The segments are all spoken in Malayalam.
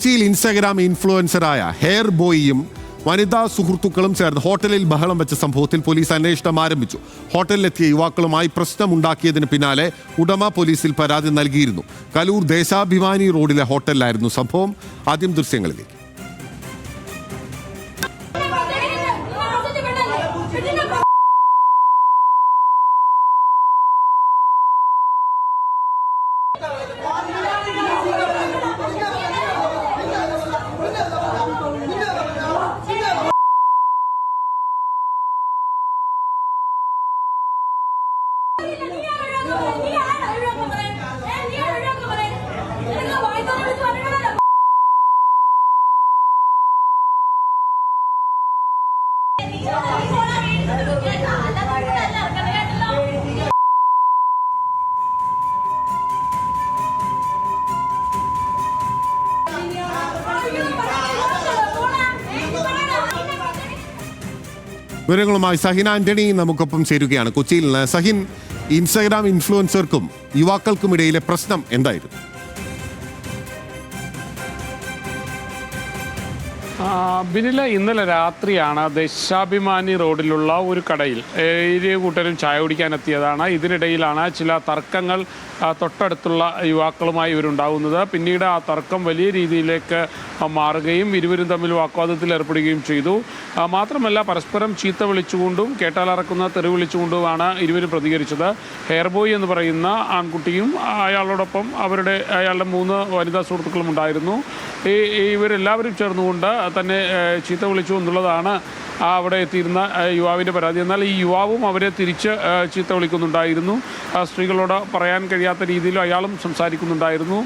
കൊച്ചിയിൽ ഇൻസ്റ്റാഗ്രാം ഇൻഫ്ലുവൻസറായ ഹെയർ ബോയിയും വനിതാ സുഹൃത്തുക്കളും ചേർന്ന് ഹോട്ടലിൽ ബഹളം വെച്ച സംഭവത്തിൽ പോലീസ് അന്വേഷണം ആരംഭിച്ചു. ഹോട്ടലിലെത്തിയ യുവാക്കളുമായി പ്രശ്നമുണ്ടാക്കിയതിന് പിന്നാലെ ഉടമ പോലീസിൽ പരാതി നൽകിയിരുന്നു. കലൂർ ദേശാഭിമാനി റോഡിലെ ഹോട്ടലിലായിരുന്നു സംഭവം. ആദ്യം ദൃശ്യങ്ങളിലേക്ക്. വിവരങ്ങളുമായി സഹിൻ ആന്റണി നമുക്കൊപ്പം ചേരുകയാണ് കൊച്ചിയിൽ നിന്ന്. സഹിൻ, ഇൻസ്റ്റാഗ്രാം ഇൻഫ്ലുവൻസർക്കും യുവാക്കൾക്കും ഇടയിലെ പ്രശ്നം എന്തായിരുന്നു? ബിനില, ഇന്നലെ രാത്രിയാണ് ദേശാഭിമാനി റോഡിലുള്ള ഒരു കടയിൽ ഇരു കൂട്ടരും ചായ കുടിക്കാനെത്തിയതാണ്. ഇതിനിടയിലാണ് ചില തർക്കങ്ങൾ തൊട്ടടുത്തുള്ള യുവാക്കളുമായി ഇവരുണ്ടാകുന്നത്. പിന്നീട് ആ തർക്കം വലിയ രീതിയിലേക്ക് മാറുകയും ഇരുവരും തമ്മിൽ വാഗ്വാദത്തിൽ ഏർപ്പെടുകയും ചെയ്തു. മാത്രമല്ല, പരസ്പരം ചീത്ത വിളിച്ചുകൊണ്ടും കേട്ടാലറക്കുന്ന തെറി വിളിച്ചുകൊണ്ടുമാണ് ഇരുവരും പ്രതികരിച്ചത്. ഹെയർ ബോയ് എന്ന് പറയുന്ന ആൺകുട്ടിയും അയാളോടൊപ്പം അയാളുടെ 3 വനിതാ സുഹൃത്തുക്കളും ഉണ്ടായിരുന്നു. ഇവരെല്ലാവരും ചേർന്നുകൊണ്ട് തന്നെ ചീത്ത വിളിച്ചു എന്നുള്ളതാണ് അവിടെ എത്തിയിരുന്ന യുവാവിൻ്റെ പരാതി. എന്നാൽ ഈ യുവാവും അവരെ തിരിച്ച് ചീത്ത വിളിക്കുന്നുണ്ടായിരുന്നു. സ്ത്രീകളോട് പറയാൻ കഴിയാത്ത രീതിയിൽ അയാളും സംസാരിക്കുന്നുണ്ടായിരുന്നു.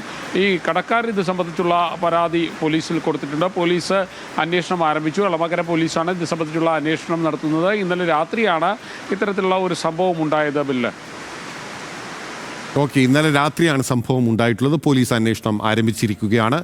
ഈ കടക്കാരൻ ഇത് സംബന്ധിച്ചുള്ള പരാതി പോലീസിൽ കൊടുത്തിട്ടുണ്ട്. പോലീസ് അന്വേഷണം ആരംഭിച്ചു. എളമകര പോലീസാണ് ഇത് സംബന്ധിച്ചുള്ള അന്വേഷണം നടത്തുന്നത്. ഇന്നലെ രാത്രിയാണ് ഇത്തരത്തിലുള്ള ഒരു സംഭവം ഉണ്ടായത്. ബില്ല് ഓക്കെ, ഇന്നലെ രാത്രിയാണ് സംഭവം ഉണ്ടായിട്ടുള്ളത്. പോലീസ് അന്വേഷണം ആരംഭിച്ചിരിക്കുകയാണ്.